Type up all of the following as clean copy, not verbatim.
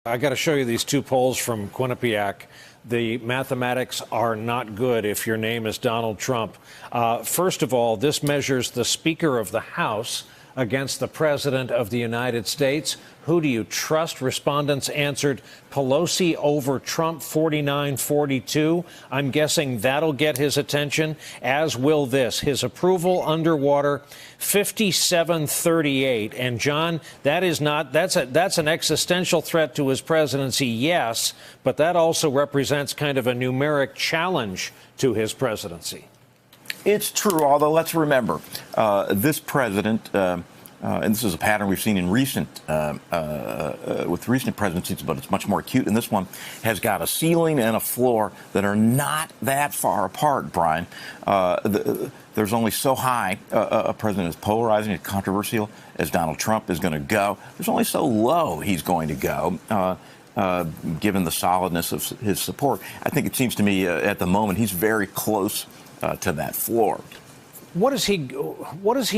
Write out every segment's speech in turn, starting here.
I got to show you these two polls from Quinnipiac. The mathematics are not good if your name is Donald Trump. First of all, this measures the Speaker of the House against the President of the United States. Who do you trust? Respondents answered Pelosi over Trump, 49-42. I'm guessing that'll get his attention, as will this. His approval underwater, 57-38. And John, that's an existential threat to his presidency, yes, but that also represents kind of a numeric challenge to his presidency. It's true, although let's remember, this president, and this is a pattern we've seen in with recent presidencies, but it's much more acute in this one, has got a ceiling and a floor that are not that far apart, Brian. There's only so high a president as polarizing and controversial as Donald Trump is going to go. There's only so low he's going to go. Given the solidness of his support. I think it seems to me at the moment he's very close to that floor. What is he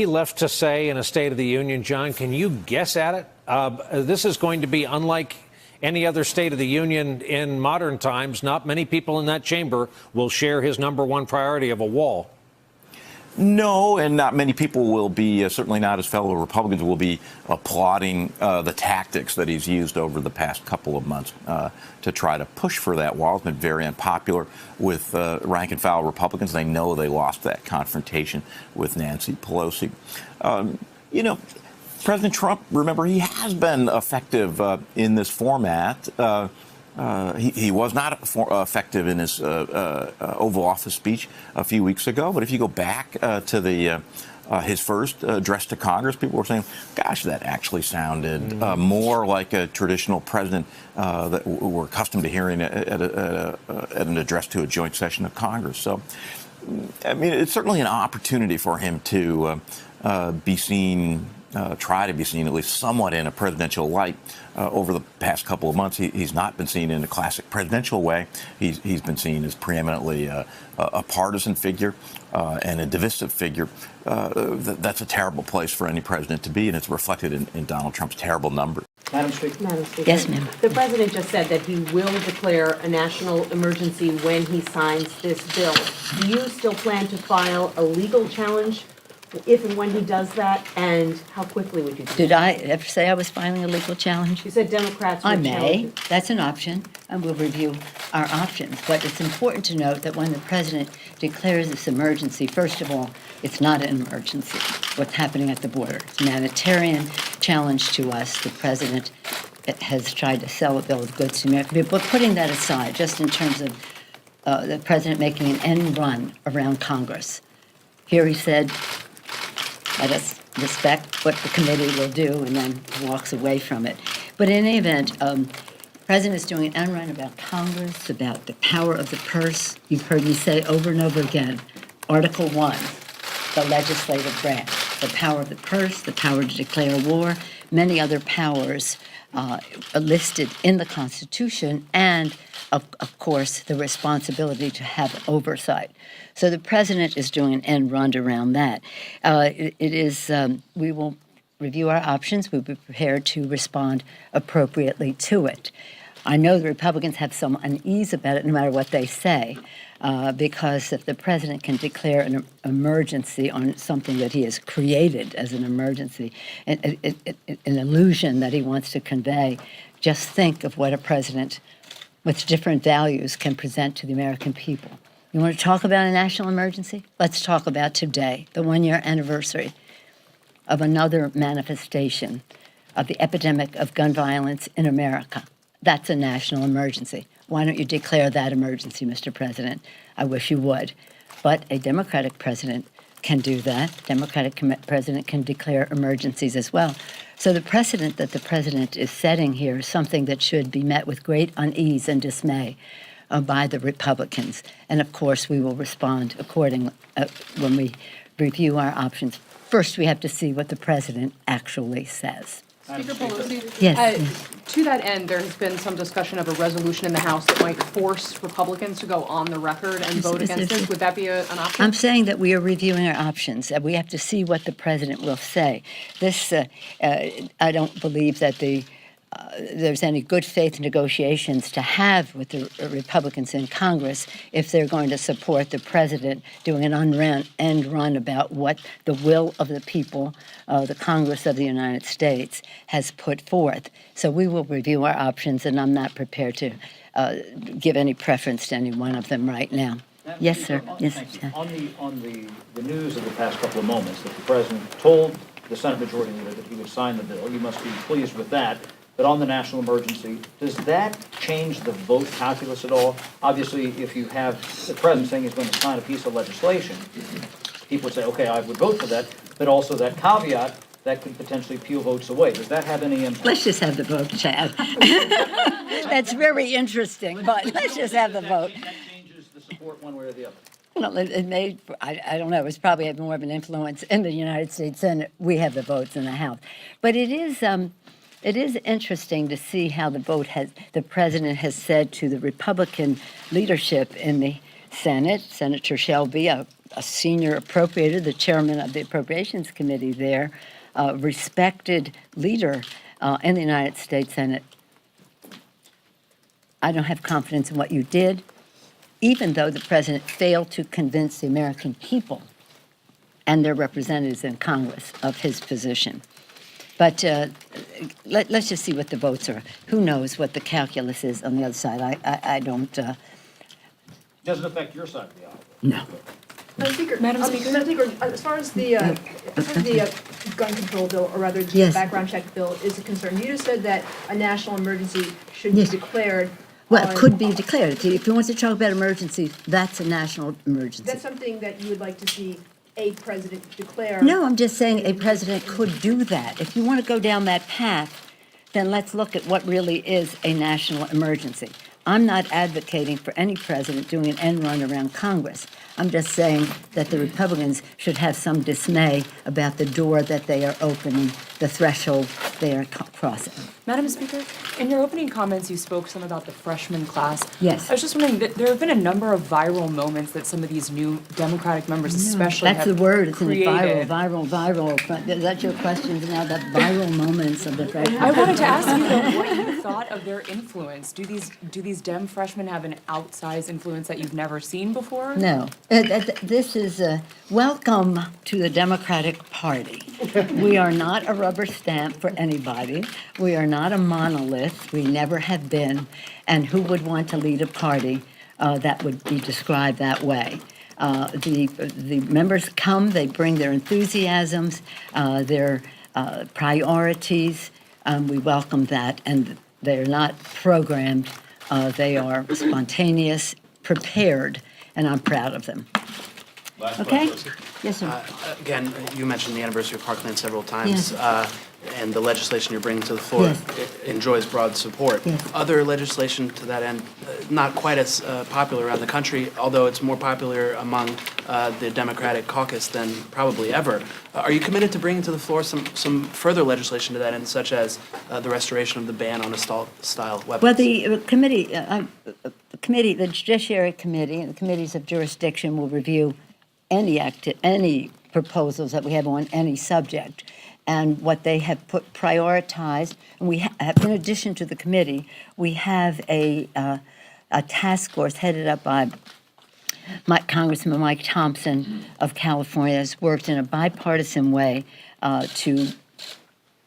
left to say in a State of the Union, John? Can you guess at it? This is going to be unlike any other State of the Union in modern times. Not many people in that chamber will share his number one priority of a wall. No, and not many people will be, certainly not his fellow Republicans, will be applauding the tactics that he's used over the past couple of months to try to push for that wall. It's been very unpopular with rank and file Republicans. They know they lost that confrontation with Nancy Pelosi. President Trump, remember, he has been effective in this format. He was not effective in his Oval Office speech a few weeks ago. But if you go back to his first address to Congress, people were saying, gosh, that actually sounded more like a traditional president that we're accustomed to hearing at an address to a joint session of Congress. So, I mean, it's certainly an opportunity for him to be seen, try to be seen at least somewhat in a presidential light. Over the past couple of months, he's not been seen in a classic presidential way. He's been seen as preeminently a partisan figure and a divisive figure. That's a terrible place for any president to be, and it's reflected in Donald Trump's terrible numbers. Madam Speaker. Yes, ma'am. The president just said that he will declare a national emergency when he signs this bill. Do you still plan to file a legal challenge if and when he does that, and how quickly would you do that? Did I ever say I was filing a legal challenge? You said Democrats would I may. challenge it. That's an option, and we'll review our options. But it's important to note that when the president declares this emergency, first of all, it's not an emergency, what's happening at the border. It's a humanitarian challenge to us. The president has tried to sell a bill of goods to America. But putting that aside, just in terms of the president making an end run around Congress, here he said, let us respect what the committee will do, and then walks away from it. But in any event, the president is doing an end run about Congress, about the power of the purse. You've heard me say over and over again, Article 1, the legislative branch, the power of the purse, the power to declare war, many other powers listed in the Constitution, and, of course, the responsibility to have oversight. So the president is doing an end run around that. We will review our options. We'll be prepared to respond appropriately to it. I know the Republicans have some unease about it, no matter what they say, because if the president can declare an emergency on something that he has created as an emergency, an illusion that he wants to convey, just think of what a president with different values can present to the American people. You want to talk about a national emergency? Let's talk about today, the one-year anniversary of another manifestation of the epidemic of gun violence in America. That's a national emergency. Why don't you declare that emergency, Mr. President? I wish you would. But a Democratic president can do that. Democratic president can declare emergencies as well. So the precedent that the president is setting here is something that should be met with great unease and dismay by the Republicans. And of course, we will respond accordingly when we review our options. First, we have to see what the president actually says. Speaker Pelosi, Yes. To that end, there has been some discussion of a resolution in the House that might force Republicans to go on the record and vote against this. Would that be an option? I'm saying that we are reviewing our options. We have to see what the president will say. This, I don't believe that the there's any good faith negotiations to have with the Republicans in Congress if they're going to support the president doing an end run about what the will of the people, the Congress of the United States, has put forth. So we will review our options, and I'm not prepared to give any preference to any one of them right now. Yes, sir. Yes. Thank you. On the news of the past couple of moments that the president told the Senate Majority Leader that he would sign the bill, you must be pleased with that. But on the national emergency, does that change the vote calculus at all? Obviously, if you have the president saying he's going to sign a piece of legislation, people would say, okay, I would vote for that, but also that caveat that could potentially peel votes away. Does that have any impact? Let's just have the vote, Chad. That's very interesting, but let's just have the vote. That changes the support one way or the other. Well, it may, I don't know, it's probably had more of an influence in the United States Senate. We have the votes in the House. But it is interesting to see how the president has said to the Republican leadership in the Senate, Senator Shelby, a senior appropriator, the chairman of the Appropriations Committee there, respected leader in the United States Senate. I don't have confidence in what you did, even though the president failed to convince the American people and their representatives in Congress of his position. But let's just see what the votes are. Who knows what the calculus is on the other side? I don't. Doesn't affect your side of the aisle. No. Madam Speaker? Madam Speaker, as far as the gun control bill, or rather the Yes. background check bill is concerned, you just said that a national emergency should be Yes. declared. Well, it on- could be declared. If you want to talk about emergency, that's a national emergency. That's something that you would like to see a president declare. No, I'm just saying a president could do that. If you want to go down that path, then let's look at what really is a national emergency. I'm not advocating for any president doing an end run around Congress. I'm just saying that the Republicans should have some dismay about the door that they are opening, the threshold they are crossing. Madam Speaker, in your opening comments, you spoke some about the freshman class. Yes. I was just wondering, there have been a number of viral moments that some of these new Democratic members especially That's have the word. It's in created. viral. Is that your question now, the viral moments of the freshman? I wanted to ask you though, what you thought of their influence. Do these Dem freshmen have an outsized influence that you've never seen before? No. This is welcome to the Democratic Party. We are not a rubber stamp for anybody. We are not a monolith. We never have been. And who would want to lead a party that would be described that way? The members come, they bring their enthusiasms, their priorities. We welcome that, and they're not programmed. They are spontaneous, prepared, and I'm proud of them. Okay? Yes, sir. Again, you mentioned the anniversary of Parkland several times, Yes. and the legislation you're bringing to the floor Yes. enjoys broad support. Yes. Other legislation to that end, not quite as popular around the country, although it's more popular among the Democratic caucus than probably ever. Are you committed to bringing to the floor some further legislation to that end, such as the restoration of the ban on assault-style weapons? Well, the committee, the Judiciary Committee and the committees of jurisdiction will review any proposals that we have on any subject. And what they have prioritized, and we have, in addition to the committee, we have a task force headed up by Congressman Mike Thompson of California, has worked in a bipartisan way to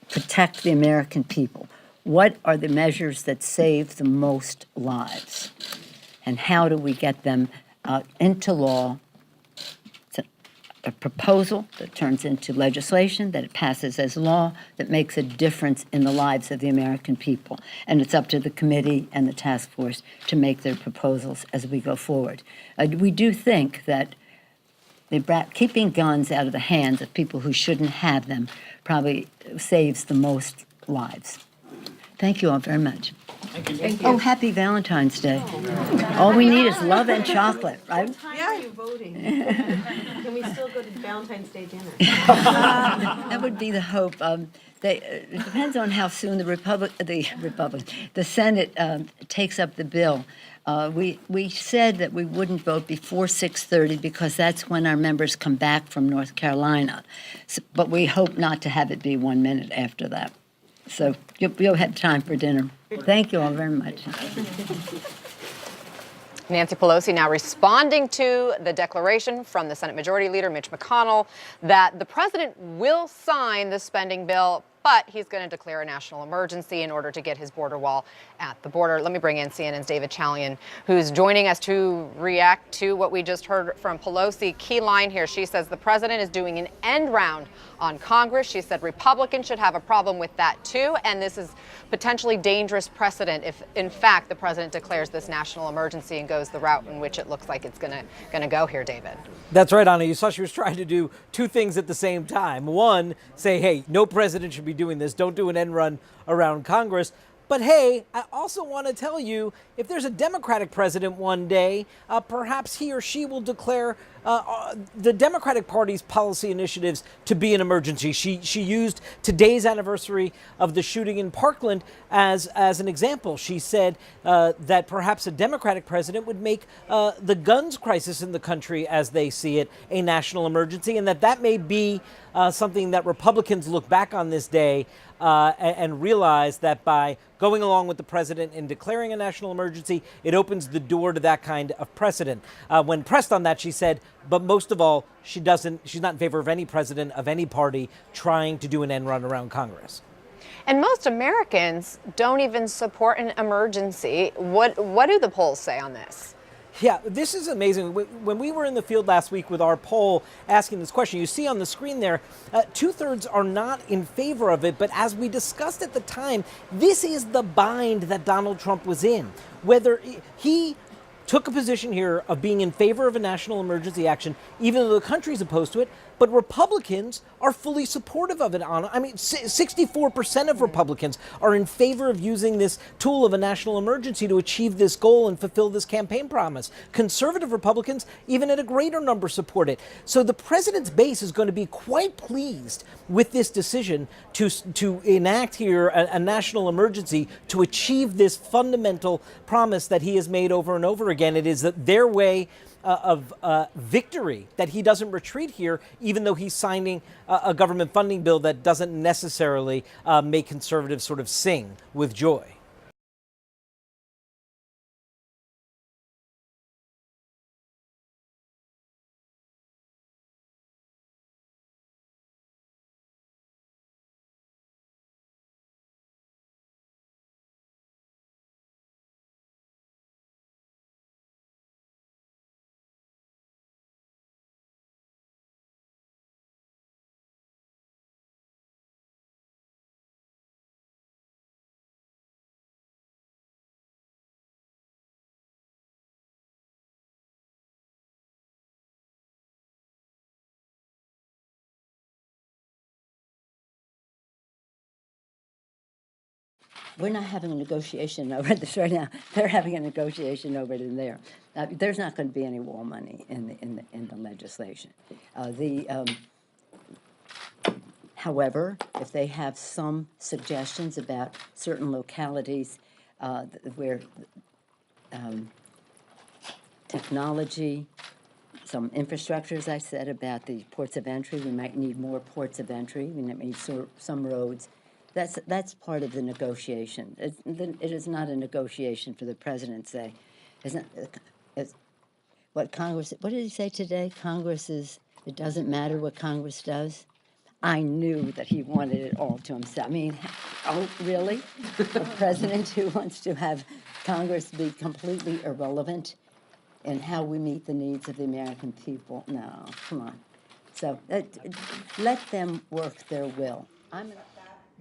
protect the American people. What are the measures that save the most lives? And how do we get them into law? A proposal that turns into legislation, that it passes as law, that makes a difference in the lives of the American people. And it's up to the committee and the task force to make their proposals as we go forward. We do think that keeping guns out of the hands of people who shouldn't have them probably saves the most lives. Thank you all very much. Thank you. Oh, happy Valentine's Day. All we need is love and chocolate, right? What time are you voting? Can we still go to Valentine's Day dinner? That would be the hope. It depends on how soon the Senate takes up the bill. We said that we wouldn't vote before 6:30 because that's when our members come back from North Carolina. But we hope not to have it be 1 minute after that. So you'll have time for dinner. Thank you all very much. Nancy Pelosi now responding to the declaration from the Senate Majority Leader Mitch McConnell that the president will sign the spending bill, but he's going to declare a national emergency in order to get his border wall at the border. Let me bring in CNN's David Chalian, who's joining us to react to what we just heard from Pelosi. Key line here, she says the president is doing an end round on Congress. She said Republicans should have a problem with that too, and this is potentially dangerous precedent if, in fact, the president declares this national emergency and goes the route in which it looks like it's going to go here, David. That's right, Anna. You saw she was trying to do two things at the same time. One, say, hey, no president should be doing this. Don't do an end run around Congress. But hey, I also want to tell you, if there's a Democratic president one day, perhaps he or she will declare the Democratic Party's policy initiatives to be an emergency. She used today's anniversary of the shooting in Parkland as an example. She said that perhaps a Democratic president would make the guns crisis in the country, as they see it, a national emergency, and that may be something that Republicans look back on this day and realize that by going along with the president in declaring a national emergency, it opens the door to that kind of precedent. When pressed on that, she said, but most of all, she's not in favor of any president of any party trying to do an end run around Congress. And most Americans don't even support an emergency. What do the polls say on this? Yeah, this is amazing. When we were in the field last week with our poll asking this question, you see on the screen there, 2/3 are not in favor of it. But as we discussed at the time, this is the bind that Donald Trump was in. Whether he took a position here of being in favor of a national emergency action, even though the country's opposed to it, but Republicans are fully supportive of it. I mean, 64% of Republicans are in favor of using this tool of a national emergency to achieve this goal and fulfill this campaign promise. Conservative Republicans, even at a greater number, support it. So the president's base is going to be quite pleased with this decision to enact here a national emergency to achieve this fundamental promise that he has made over and over again. It is their way of victory, that he doesn't retreat here, even though he's signing a government funding bill that doesn't necessarily make conservatives sort of sing with joy. We're not having a negotiation over this right now. They're having a negotiation over it in there. There's not going to be any wall money in the legislation. However, if they have some suggestions about certain localities where technology, some infrastructure, as I said, about the ports of entry, we might need more ports of entry. We might need some roads. That's part of the negotiation. It is not a negotiation for the president to say. What did he say today? It doesn't matter what Congress does. I knew that he wanted it all to himself. I mean, oh, really? A president who wants to have Congress be completely irrelevant in how we meet the needs of the American people? No, come on. So let them work their will.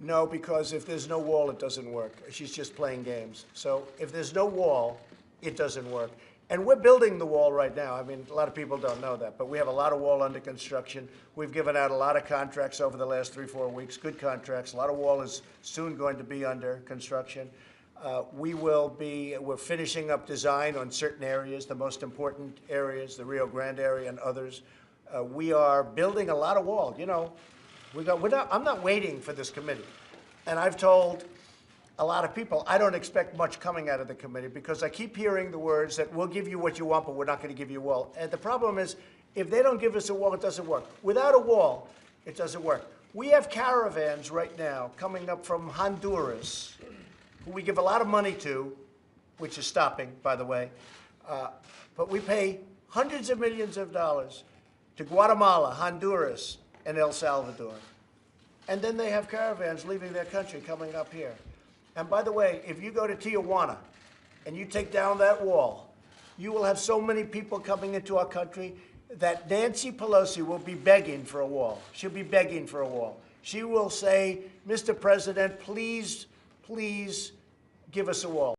No, because if there's no wall, it doesn't work. She's just playing games. So if there's no wall, it doesn't work. And we're building the wall right now. I mean, a lot of people don't know that, but we have a lot of wall under construction. We've given out a lot of contracts over the last 3-4 weeks, good contracts. A lot of wall is soon going to be under construction. We're finishing up design on certain areas, the most important areas, the Rio Grande area and others. We are building a lot of wall. You know, I'm not waiting for this committee. And I've told a lot of people, I don't expect much coming out of the committee because I keep hearing the words that we'll give you what you want, but we're not going to give you a wall. And the problem is, if they don't give us a wall, it doesn't work. Without a wall, it doesn't work. We have caravans right now coming up from Honduras, who we give a lot of money to, which is stopping, by the way. But we pay hundreds of millions of dollars to Guatemala, Honduras, and El Salvador. And then they have caravans leaving their country coming up here. And by the way, if you go to Tijuana and you take down that wall, you will have so many people coming into our country that Nancy Pelosi will be begging for a wall. She'll be begging for a wall. She will say, Mr. President, please, please give us a wall.